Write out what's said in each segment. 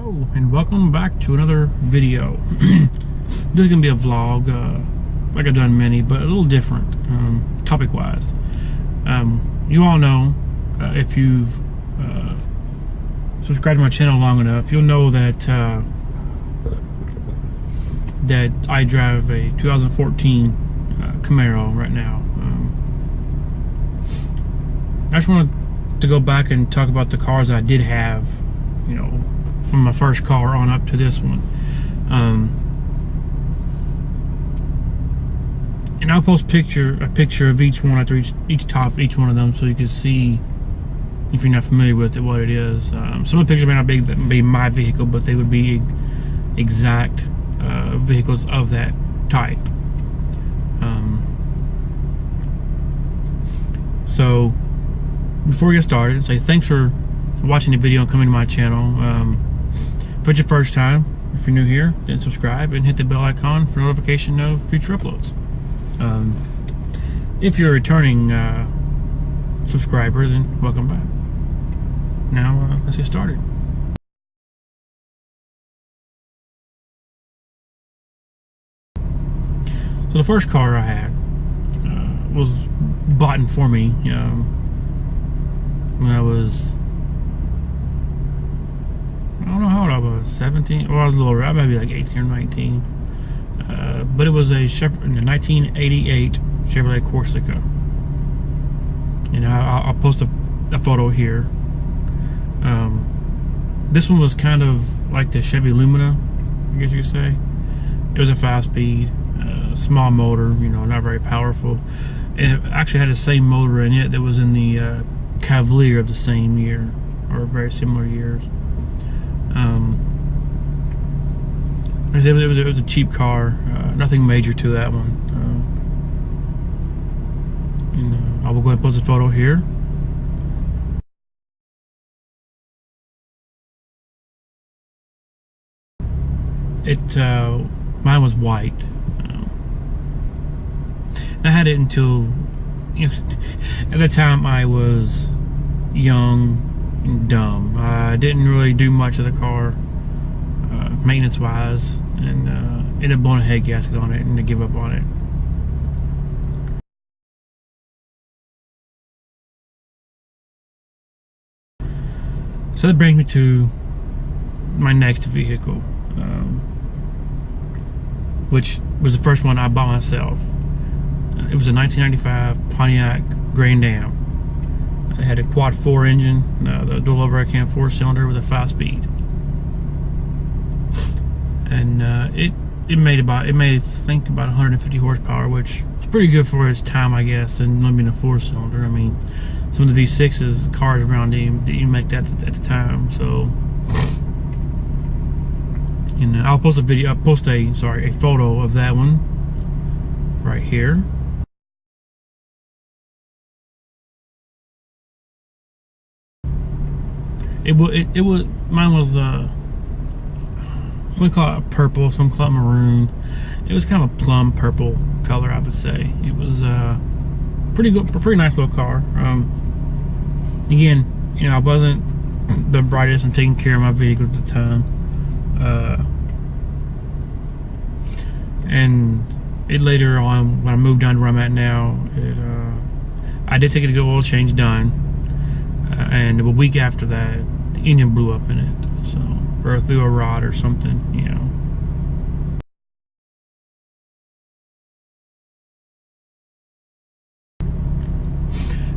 Hello and welcome back to another video. This is gonna be a vlog, like I've done many, but a little different, topic wise. You all know, if you've subscribed to my channel long enough, you'll know that that I drive a 2014 Camaro right now. I just wanted to go back and talk about the cars I did have, you know, from my first car on up to this one. And I'll post a picture of each one after each one of them, so you can see, if you're not familiar with it, what it is. Some of the pictures may not be my vehicle, but they would be exact vehicles of that type. So before we get started, say thanks for watching the video and coming to my channel. If it's your first time, if you're new here, then subscribe and hit the bell icon for notification of future uploads. If you're a returning subscriber, then welcome back. Now let's get started. So the first car I had was bought for me when I was, I don't know how old I was, 17, or I was a little older, I might be like 18 or 19. But it was a 1988 Chevrolet Corsica. You know, I'll post a photo here. This one was kind of like the Chevy Lumina, I guess you could say. It was a 5-speed, small motor, you know, not very powerful. And it actually had the same motor in it that was in the Cavalier of the same year, or very similar years. It was a cheap car, nothing major to that one. I will go ahead and post a photo here. Mine was white. I had it until, you know, at the time I was young and dumb. I didn't really do much of the car, maintenance wise, and ended up blowing a head gasket on it and to give up on it. So that brings me to my next vehicle, which was the first one I bought myself. It was a 1995 Pontiac Grand Am. It had a quad 4 engine, the dual overhead cam 4-cylinder with a 5-speed, and it made I think about 150 horsepower, which is pretty good for its time, I guess, and not being a 4-cylinder. I mean, some of the V6s cars around didn't make that at the time. So, you know, I'll post a photo of that one right here. Mine was some call it purple, some call it maroon. It was kind of a plum purple color, I would say. It was pretty good, pretty nice little car. Again, you know, I wasn't the brightest in taking care of my vehicle at the time, and it later on, when I moved down to where I'm at now, I did take it to get an oil change done, and a week after that, the engine blew up in it, so, or through a rod or something, you know.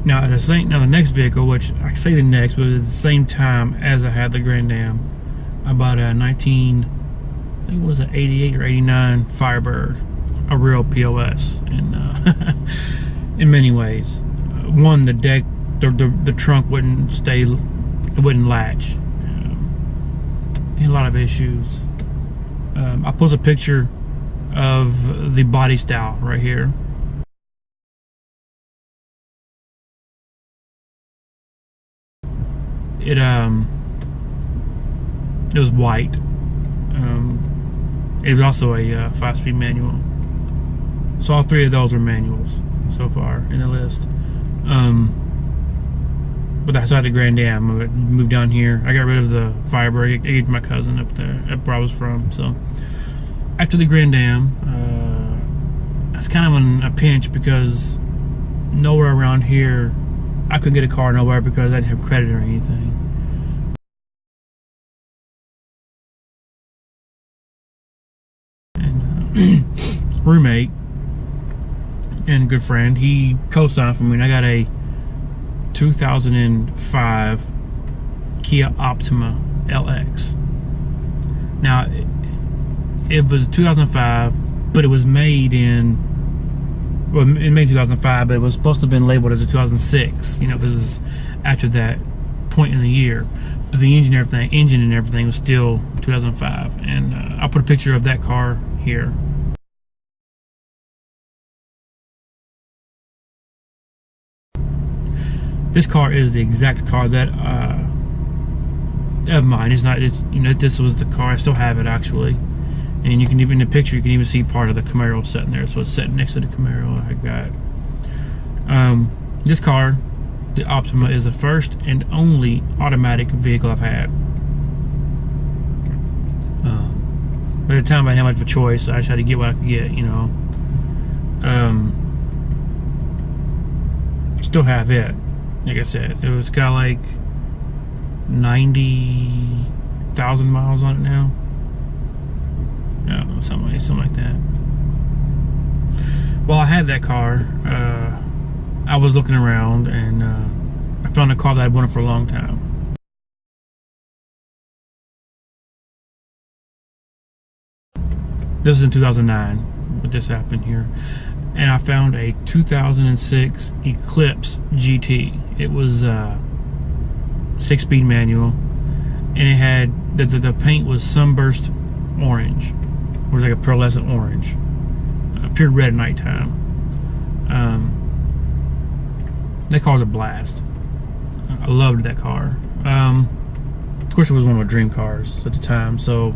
Now the next vehicle, which I say the next, but at the same time as I had the Grand Am, I bought a I think it was an 88 or 89 Firebird, a real POS in many ways. One, the deck, the trunk wouldn't stay, it wouldn't latch. Had a lot of issues. I'll post a picture of the body style right here. It was white. It was also a 5-speed manual. So all 3 of those are manuals so far in the list. but that's out the Grand Dam. I moved down here. I got rid of the Firebird. I gave it to my cousin up there, up where I was from. So after the Grand Dam, I was kind of in a pinch because nowhere around here I couldn't get a car nowhere because I didn't have credit or anything. And roommate and good friend, he co-signed for me, and I got a 2005 Kia Optima LX. Now it was 2005, but it was made in, well, it made 2005, but it was supposed to have been labeled as a 2006. You know, this is after that point in the year. But the engine and everything was still 2005. And I'll put a picture of that car here. This car is the exact car that of mine. It's not. It's, you know, this was the car. I still have it actually. And you can even, in the picture, you can even see part of the Camaro sitting there. So it's sitting next to the Camaro I got. This car, the Optima, is the first and only automatic vehicle I've had. By the time I didn't have much of a choice, I just had to get what I could get, you know. Still have it. Like I said, it's got like 90,000 miles on it now. I don't know, something like that. While I had that car, I was looking around, and I found a car that I'd wanted for a long time. This is in 2009, what just happened here. And I found a 2006 Eclipse GT. It was 6-speed manual, and it had, the paint was sunburst orange. It was like a pearlescent orange. Appeared red at nighttime. That car was a blast. I loved that car. Of course, it was one of my dream cars at the time. So,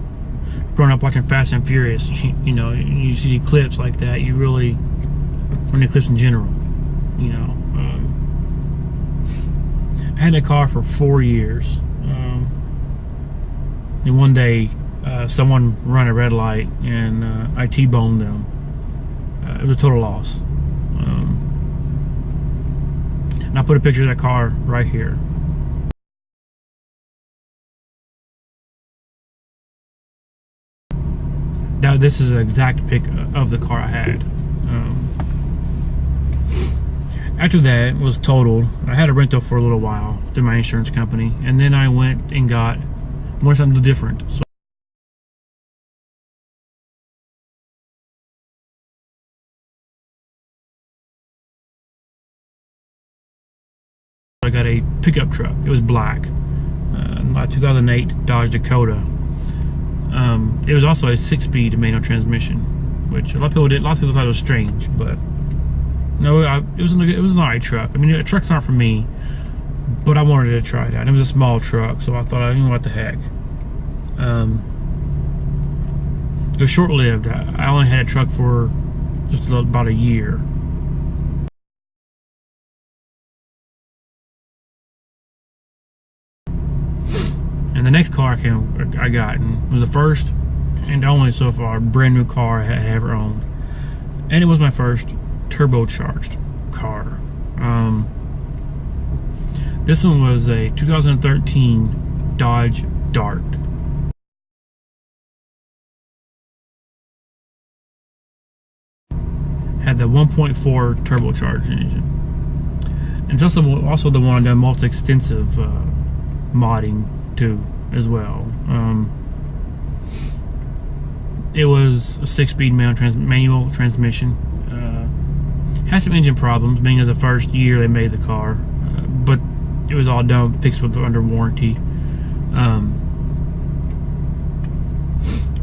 growing up watching Fast and Furious, you know, you see the Eclipse like that, you really, or the Eclipse in general, you know. I had that car for 4 years. And one day, someone ran a red light, and I T-boned them. It was a total loss. And I put a picture of that car right here. Now this is an exact pic of the car I had. After that, it was totaled. I had a rental for a little while through my insurance company, and then I went and wanted something different. So I got a pickup truck. It was black, my 2008 Dodge Dakota. It was also a 6-speed manual transmission, which a lot of people thought it was strange, but no, it was an alright truck. I mean, trucks aren't for me, but I wanted to try it out. It was a small truck, so I thought, you know, what the heck. It was short-lived. I only had a truck for just about a year. And the next car I got, and was the first and only so far brand new car I had ever owned, and it was my first turbocharged car. This one was a 2013 Dodge Dart. Had the 1.4 turbocharged engine, and it's also the one I've done most extensive modding to as well. It was a 6-speed manual transmission. Had some engine problems, being as the first year they made the car, but it was all done, fixed under warranty.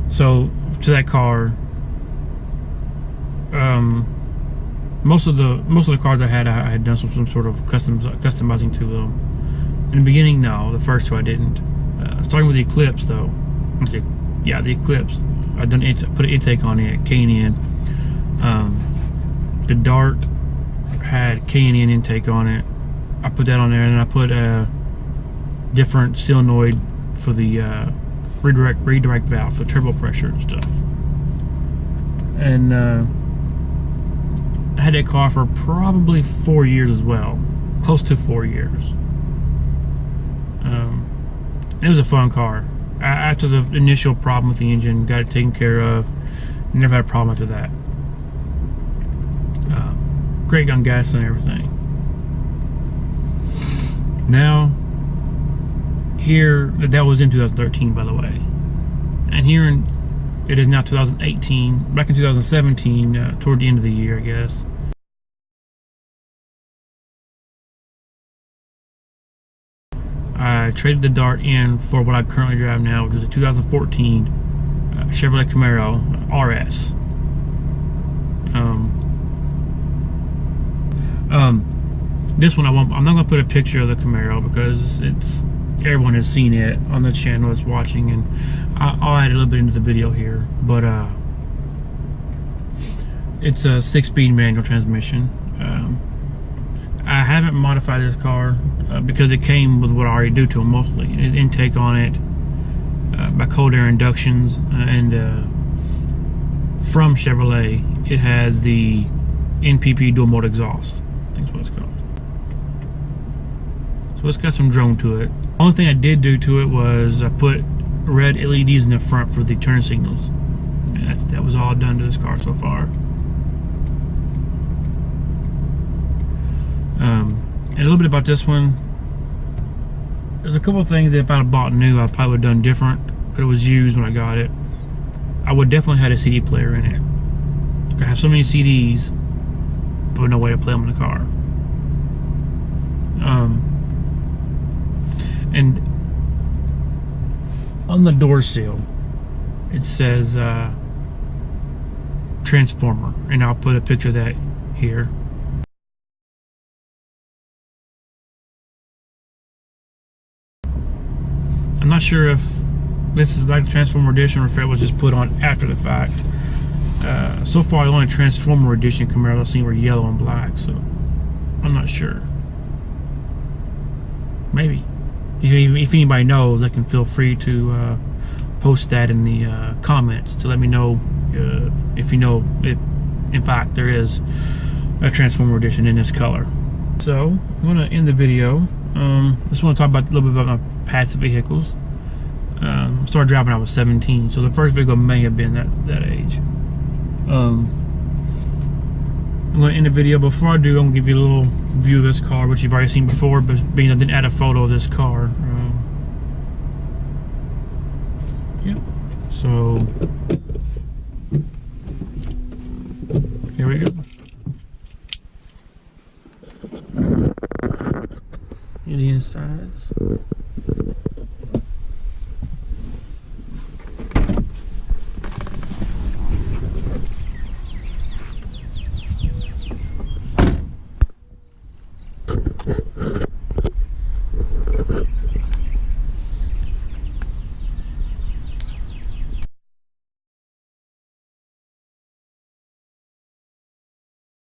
So to that car, most of the cars I had done some sort of customizing to them. In the beginning, no. The first two I didn't. Starting with the Eclipse, though. Okay, yeah, the Eclipse. I put an intake on it, K&N. The Dart had K&N intake on it. I put that on there, and I put a different solenoid for the redirect valve for turbo pressure and stuff. And I had that car for probably 4 years as well, close to 4 years. It was a fun car. After the initial problem with the engine, got it taken care of. Never had a problem after that. Great on gas and everything. Now, here, that was in 2013, by the way. And here it is now 2018. Back in 2017, toward the end of the year, I guess. I traded the Dart in for what I currently drive now, which is a 2014 Chevrolet Camaro RS. This one I'm not gonna put a picture of the Camaro because everyone has seen it on the channel that's watching, and I'll add a little bit into the video here. But it's a 6-speed manual transmission. I haven't modified this car because it came with what I already do to it mostly. An intake on it by cold air inductions, and from Chevrolet it has the NPP dual mode exhaust. I think that's what it's called. So it's got some drone to it. The only thing I did do to it was I put red LEDs in the front for the turn signals. And that was all done to this car so far. And a little bit about this one. There's a couple of things that if I'd have bought new, I probably would have done different, but it was used when I got it. I would definitely have a CD player in it. I have so many CDs, but no way to play them in the car. And on the door seal, it says Transformer, and I'll put a picture of that here. I'm not sure if this is like Transformer Edition or if it was just put on after the fact. So far, the only Transformer Edition Camaro I've seen were yellow and black, so I'm not sure. Maybe. If anybody knows, they can feel free to post that in the comments to let me know if you know if, in fact, there is a Transformer Edition in this color. So, I'm going to end the video. Just want to talk about a little bit about my past vehicles. I started driving when I was 17, so the first vehicle may have been that age. I'm going to end the video. Before I do, I'm going to give you a little view of this car, which you've already seen before, but being I didn't add a photo of this car. Yeah. So, here we go. Here the insides.